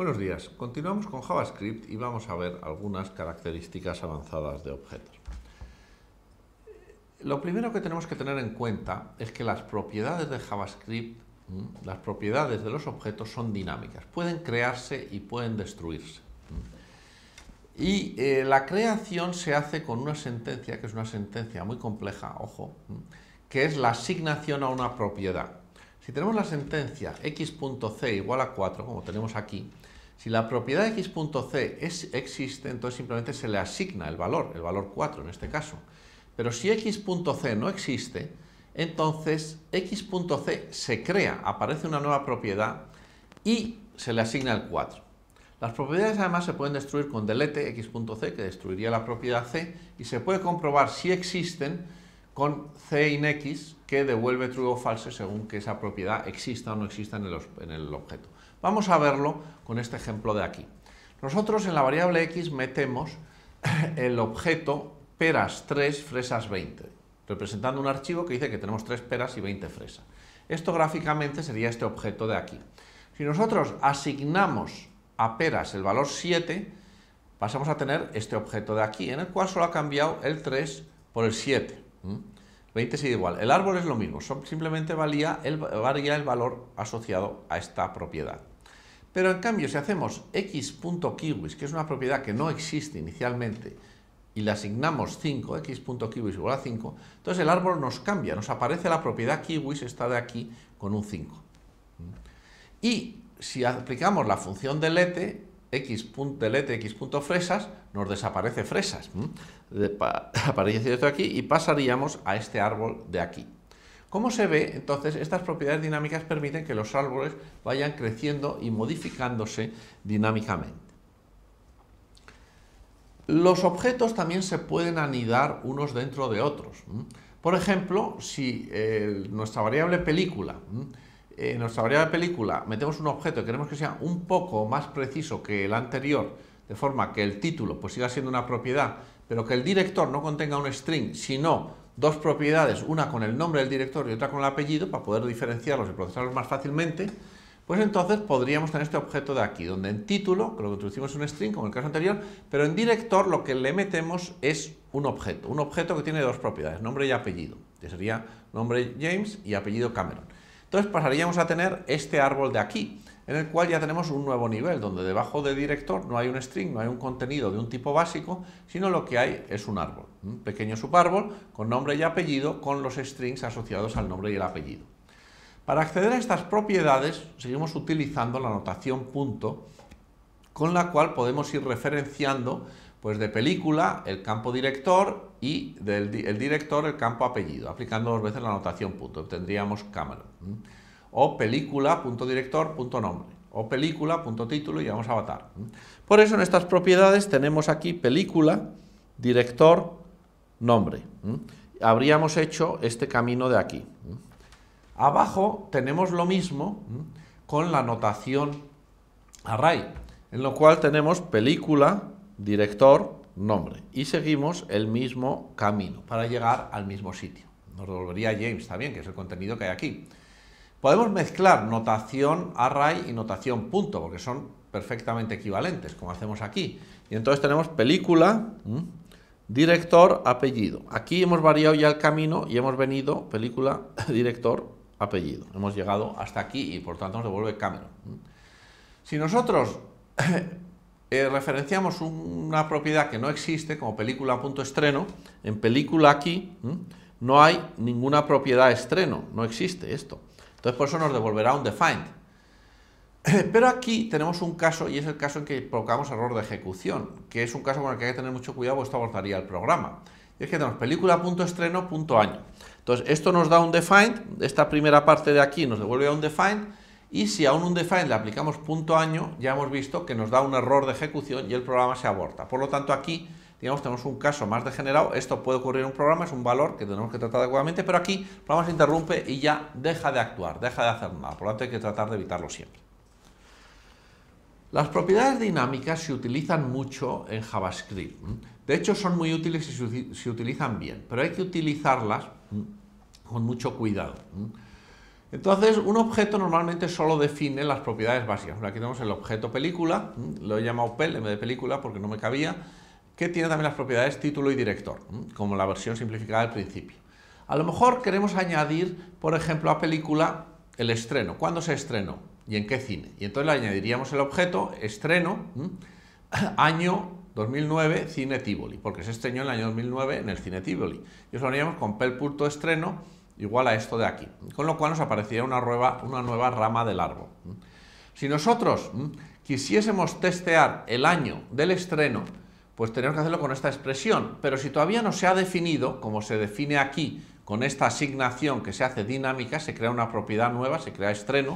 Buenos días. Continuamos con JavaScript y vamos a ver algunas características avanzadas de objetos. Lo primero que tenemos que tener en cuenta es que las propiedades de JavaScript, las propiedades de los objetos son dinámicas. Pueden crearse y pueden destruirse. Y la creación se hace con una sentencia, que es una sentencia muy compleja, ojo, que es la asignación a una propiedad. Si tenemos la sentencia x.c igual a 4, como tenemos aquí, si la propiedad x.c existe, entonces simplemente se le asigna el valor 4 en este caso. Pero si x.c no existe, entonces x.c se crea, aparece una nueva propiedad y se le asigna el 4. Las propiedades además se pueden destruir con delete x.c, que destruiría la propiedad c, y se puede comprobar si existen con c_x, que devuelve true o false según que esa propiedad exista o no exista en el objeto. Vamos a verlo con este ejemplo de aquí. Nosotros en la variable x metemos el objeto peras 3, fresas 20, representando un archivo que dice que tenemos 3 peras y 20 fresas. Esto gráficamente sería este objeto de aquí. Si nosotros asignamos a peras el valor 7, pasamos a tener este objeto de aquí, en el cual solo ha cambiado el 3 por el 7. 20 sigue igual. El árbol es lo mismo, simplemente varía el valor asociado a esta propiedad. Pero en cambio, si hacemos x.kiwis, que es una propiedad que no existe inicialmente, y le asignamos 5, x.kiwis igual a 5, entonces el árbol nos cambia, nos aparece la propiedad kiwis, esta de aquí, con un 5. Y si aplicamos la función delete, delete x.fresas, nos desaparece fresas. Aparece esto aquí y pasaríamos a este árbol de aquí. Como se ve, entonces, estas propiedades dinámicas permiten que los árboles vayan creciendo y modificándose dinámicamente. Los objetos también se pueden anidar unos dentro de otros. Por ejemplo, si nuestra variable película, metemos un objeto y queremos que sea un poco más preciso que el anterior, de forma que el título pues siga siendo una propiedad, pero que el director no contenga un string, sino dos propiedades, una con el nombre del director y otra con el apellido, para poder diferenciarlos y procesarlos más fácilmente, pues entonces podríamos tener este objeto de aquí, donde en título, que lo que introducimos es un string, como en el caso anterior, pero en director lo que le metemos es un objeto que tiene dos propiedades, nombre y apellido, que sería nombre James y apellido Cameron. Entonces pasaríamos a tener este árbol de aquí, en el cual ya tenemos un nuevo nivel, donde debajo de director no hay un string, no hay un contenido de un tipo básico, sino lo que hay es un árbol, un pequeño subárbol con nombre y apellido, con los strings asociados al nombre y el apellido. Para acceder a estas propiedades, seguimos utilizando la notación punto, con la cual podemos ir referenciando pues de película el campo director y del director el campo apellido, aplicando dos veces la notación punto. Obtendríamos Cameron. O película.director.nombre. O película.título y llegamos a Avatar. Por eso en estas propiedades tenemos aquí película, director, nombre. Habríamos hecho este camino de aquí. Abajo tenemos lo mismo con la notación array, en lo cual tenemos película, director, nombre. Y seguimos el mismo camino para llegar al mismo sitio. Nos devolvería James también, que es el contenido que hay aquí. Podemos mezclar notación array y notación punto, porque son perfectamente equivalentes, como hacemos aquí. Y entonces tenemos película, director, apellido. Aquí hemos variado ya el camino y hemos venido película, director, apellido. Hemos llegado hasta aquí y por tanto nos devuelve Cameron. Si nosotros referenciamos una propiedad que no existe, como película.estreno, en película aquí no hay ninguna propiedad estreno, no existe esto. Entonces por eso nos devolverá un defined. Pero aquí tenemos un caso, y es el caso en que provocamos error de ejecución, que es un caso con el que hay que tener mucho cuidado, porque esto abortaría el programa. Y es que tenemos película.estreno.año. Entonces esto nos da un defined, esta primera parte de aquí nos devuelve a un defined, y si a un undefined le aplicamos .año, ya hemos visto que nos da un error de ejecución y el programa se aborta. Por lo tanto, aquí, digamos, tenemos un caso más degenerado. Esto puede ocurrir en un programa, es un valor que tenemos que tratar adecuadamente, pero aquí el programa se interrumpe y ya deja de actuar, deja de hacer nada. Por lo tanto, hay que tratar de evitarlo siempre. Las propiedades dinámicas se utilizan mucho en JavaScript. De hecho, son muy útiles y se utilizan bien, pero hay que utilizarlas con mucho cuidado. Entonces, un objeto normalmente solo define las propiedades básicas. Aquí tenemos el objeto película, lo he llamado pel en vez de película porque no me cabía, que tiene también las propiedades título y director, como la versión simplificada del principio. A lo mejor queremos añadir, por ejemplo, a película el estreno. ¿Cuándo se estrenó? ¿Y en qué cine? Y entonces le añadiríamos el objeto estreno, año 2009, Cine Tivoli, porque se estrenó en el año 2009 en el Cine Tivoli. Y eso lo haríamos con pel.estreno igual a esto de aquí, con lo cual nos aparecería una nueva rama del árbol. Si nosotros quisiésemos testear el año del estreno, pues tenemos que hacerlo con esta expresión, pero si todavía no se ha definido, como se define aquí, con esta asignación que se hace dinámica, se crea una propiedad nueva, se crea estreno,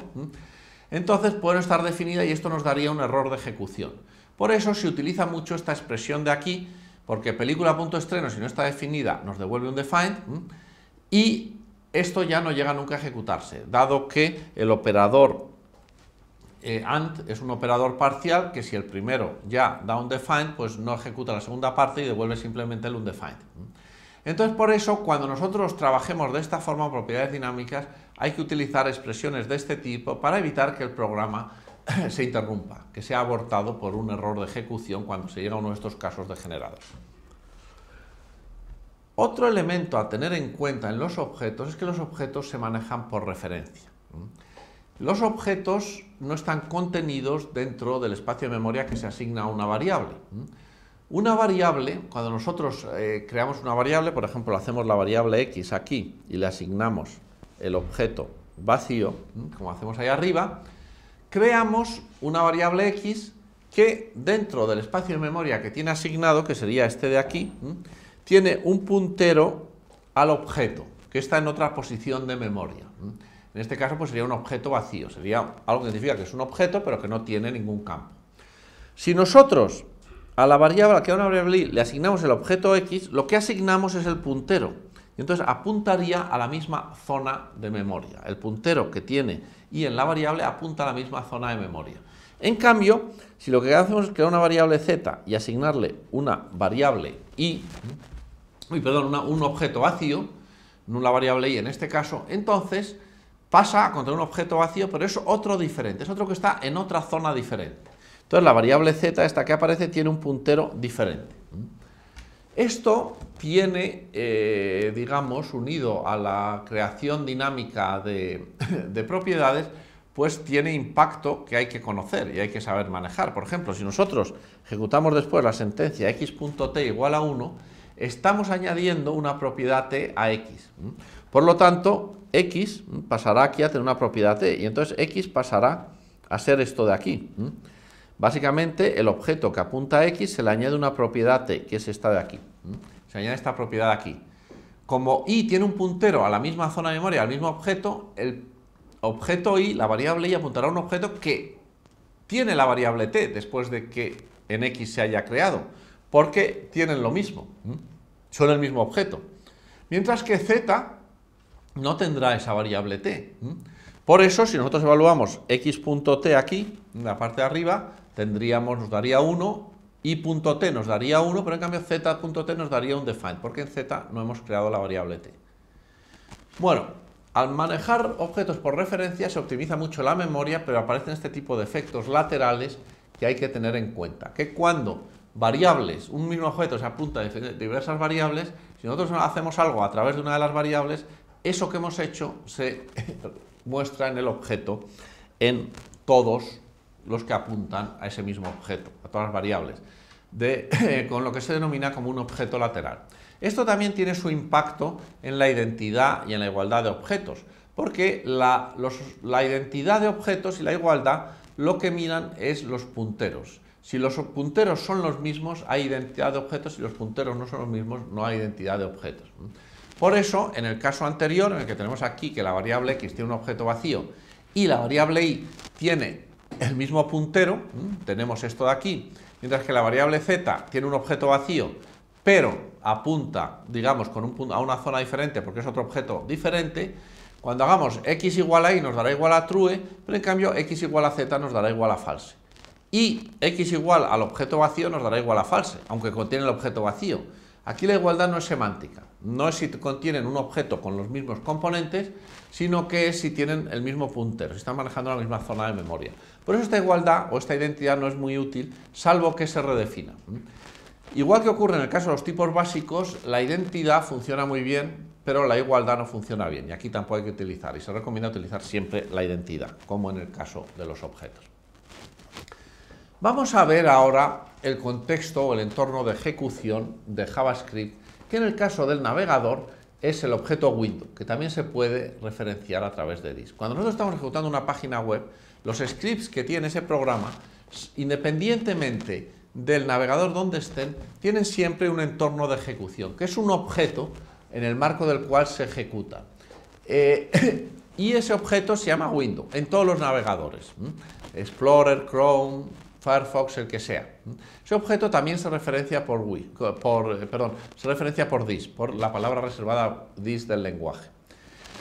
entonces puede no estar definida y esto nos daría un error de ejecución. Por eso se utiliza mucho esta expresión de aquí, porque película.estreno, si no está definida, nos devuelve un defined, y esto ya no llega nunca a ejecutarse, dado que el operador AND es un operador parcial que si el primero ya da un defined, pues no ejecuta la segunda parte y devuelve simplemente el undefined. Entonces, por eso, cuando nosotros trabajemos de esta forma propiedades dinámicas, hay que utilizar expresiones de este tipo para evitar que el programa se interrumpa, que sea abortado por un error de ejecución cuando se llega a uno de estos casos degenerados. Otro elemento a tener en cuenta en los objetos es que los objetos se manejan por referencia. Los objetos no están contenidos dentro del espacio de memoria que se asigna a una variable. Una variable, cuando nosotros creamos una variable, por ejemplo, hacemos la variable x aquí y le asignamos el objeto vacío, como hacemos ahí arriba, creamos una variable x que dentro del espacio de memoria que tiene asignado, que sería este de aquí, tiene un puntero al objeto, que está en otra posición de memoria. En este caso, pues sería un objeto vacío, sería algo que significa que es un objeto, pero que no tiene ningún campo. Si nosotros a la variable, que a una variable y, le asignamos el objeto x, lo que asignamos es el puntero, y entonces apuntaría a la misma zona de memoria. El puntero que tiene y en la variable apunta a la misma zona de memoria. En cambio, si lo que hacemos es crear una variable z y asignarle una variable y, un objeto vacío, no la variable y en este caso, entonces pasa a contener un objeto vacío, pero es otro diferente, es otro que está en otra zona diferente. Entonces la variable z, esta que aparece, tiene un puntero diferente. Esto tiene, digamos, unido a la creación dinámica de propiedades, pues tiene impacto que hay que conocer y hay que saber manejar. Por ejemplo, si nosotros ejecutamos después la sentencia x.t igual a 1, estamos añadiendo una propiedad t a x. Por lo tanto, x pasará aquí a tener una propiedad t, y entonces x pasará a ser esto de aquí. Básicamente, el objeto que apunta a x se le añade una propiedad t, que es esta de aquí. Se añade esta propiedad de aquí. Como y tiene un puntero a la misma zona de memoria, al mismo objeto, el objeto y, la variable y, apuntará a un objeto que tiene la variable t después de que en x se haya creado, porque tienen lo mismo, son el mismo objeto. Mientras que z no tendrá esa variable t. Por eso, si nosotros evaluamos x.t aquí, en la parte de arriba, nos daría 1, y.t nos daría 1, pero en cambio z.t nos daría un defined, porque en z no hemos creado la variable t. Bueno, al manejar objetos por referencia se optimiza mucho la memoria, pero aparecen este tipo de efectos laterales que hay que tener en cuenta. Que cuando variables, un mismo objeto se apunta a diversas variables, si nosotros hacemos algo a través de una de las variables, eso que hemos hecho se muestra en el objeto en todos los que apuntan a ese mismo objeto, a todas las variables, con lo que se denomina como un objeto lateral. Esto también tiene su impacto en la identidad y en la igualdad de objetos, porque la identidad de objetos y la igualdad lo que miran es los punteros. Si los punteros son los mismos, hay identidad de objetos, si los punteros no son los mismos, no hay identidad de objetos. Por eso, en el caso anterior, en el que tenemos aquí que la variable x tiene un objeto vacío y la variable y tiene el mismo puntero, tenemos esto de aquí, mientras que la variable z tiene un objeto vacío, pero apunta, digamos, a una zona diferente porque es otro objeto diferente. Cuando hagamos x igual a y nos dará igual a true, pero en cambio x igual a z nos dará igual a false. Y x igual al objeto vacío nos dará igual a false, aunque contiene el objeto vacío. Aquí la igualdad no es semántica. No es si contienen un objeto con los mismos componentes, sino que es si tienen el mismo puntero, si están manejando la misma zona de memoria. Por eso esta igualdad o esta identidad no es muy útil, salvo que se redefina. Igual que ocurre en el caso de los tipos básicos, la identidad funciona muy bien, pero la igualdad no funciona bien, y aquí tampoco hay que utilizar, y se recomienda utilizar siempre la identidad, como en el caso de los objetos. Vamos a ver ahora el contexto o el entorno de ejecución de JavaScript, que en el caso del navegador es el objeto window, que también se puede referenciar a través de this. Cuando nosotros estamos ejecutando una página web, los scripts que tiene ese programa, independientemente del navegador donde estén, tienen siempre un entorno de ejecución, que es un objeto en el marco del cual se ejecuta. Y ese objeto se llama window en todos los navegadores, Explorer, Chrome, Firefox, el que sea. Ese objeto también se referencia por this, por la palabra reservada this del lenguaje.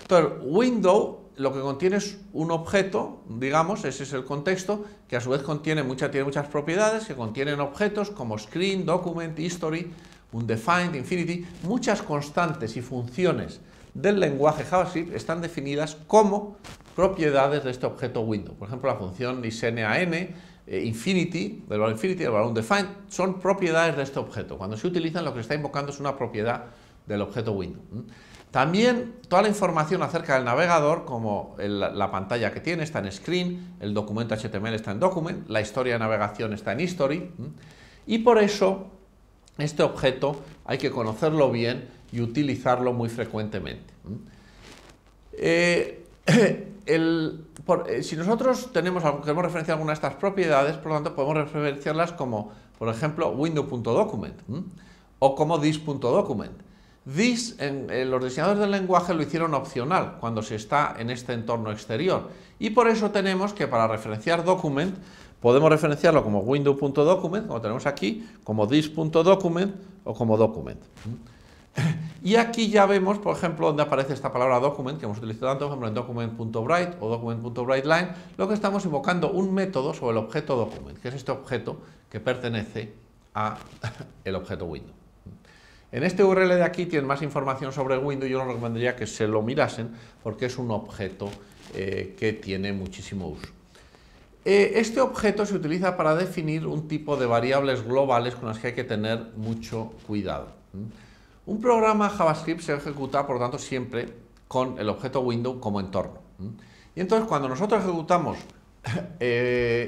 Entonces, window lo que contiene es un objeto, digamos, ese es el contexto, que a su vez tiene muchas propiedades, que contienen objetos como screen, document, history, undefined, infinity, muchas constantes y funciones del lenguaje JavaScript están definidas como propiedades de este objeto window. Por ejemplo, la función isNaN, infinity, del valor infinity, del valor undefined, son propiedades de este objeto. Cuando se utilizan, lo que se está invocando es una propiedad del objeto window. También toda la información acerca del navegador, como la pantalla que tiene, está en screen, el documento HTML está en document, la historia de navegación está en history, y por eso este objeto hay que conocerlo bien y utilizarlo muy frecuentemente. Si nosotros queremos referenciar alguna de estas propiedades, por lo tanto podemos referenciarlas como, por ejemplo, window.document o como this.document. This, los diseñadores del lenguaje lo hicieron opcional cuando se está en este entorno exterior, y por eso tenemos que para referenciar document podemos referenciarlo como window.document, como tenemos aquí, como this.document o como document. Y aquí ya vemos, por ejemplo, donde aparece esta palabra document, que hemos utilizado tanto, por ejemplo, en document.write o document.writeLine, lo que estamos invocando un método sobre el objeto document, que es este objeto que pertenece al objeto window. En este URL de aquí tienen más información sobre window, yo les recomendaría que se lo mirasen porque es un objeto que tiene muchísimo uso. Este objeto se utiliza para definir un tipo de variables globales con las que hay que tener mucho cuidado. Un programa JavaScript se ejecuta, por lo tanto, siempre con el objeto window como entorno. Y entonces, cuando nosotros ejecutamos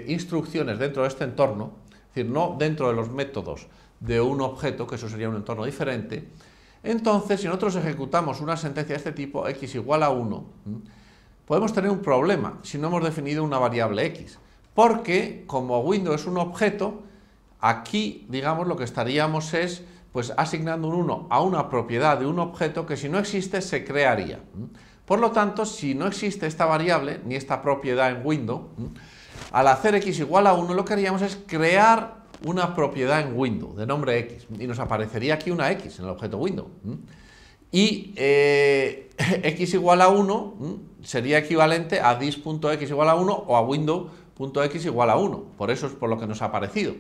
instrucciones dentro de este entorno, es decir, no dentro de los métodos de un objeto, que eso sería un entorno diferente, entonces, si nosotros ejecutamos una sentencia de este tipo, x igual a 1, podemos tener un problema si no hemos definido una variable x, porque como window es un objeto, aquí, digamos, lo que estaríamos es pues asignando un 1 a una propiedad de un objeto que si no existe se crearía. Por lo tanto, si no existe esta variable, ni esta propiedad en window, al hacer x igual a 1 lo que haríamos es crear una propiedad en window de nombre x, y nos aparecería aquí una x en el objeto window. Y x igual a 1 sería equivalente a this.x igual a 1 o a window.x igual a 1, por eso es por lo que nos ha aparecido.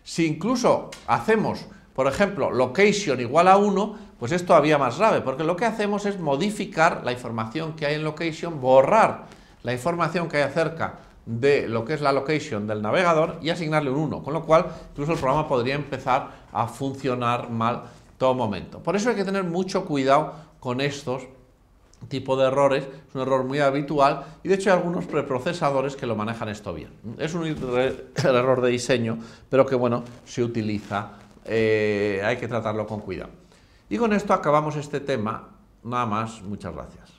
Si incluso hacemos, por ejemplo, location igual a 1, pues es todavía más grave, porque lo que hacemos es modificar la información que hay en location, borrar la información que hay acerca de lo que es la location del navegador y asignarle un 1, con lo cual incluso el programa podría empezar a funcionar mal todo momento. Por eso hay que tener mucho cuidado con estos tipos de errores, es un error muy habitual y de hecho hay algunos preprocesadores que lo manejan esto bien. Es un error de diseño, pero que bueno, se utiliza, hay que tratarlo con cuidado. Y con esto acabamos este tema, nada más, muchas gracias.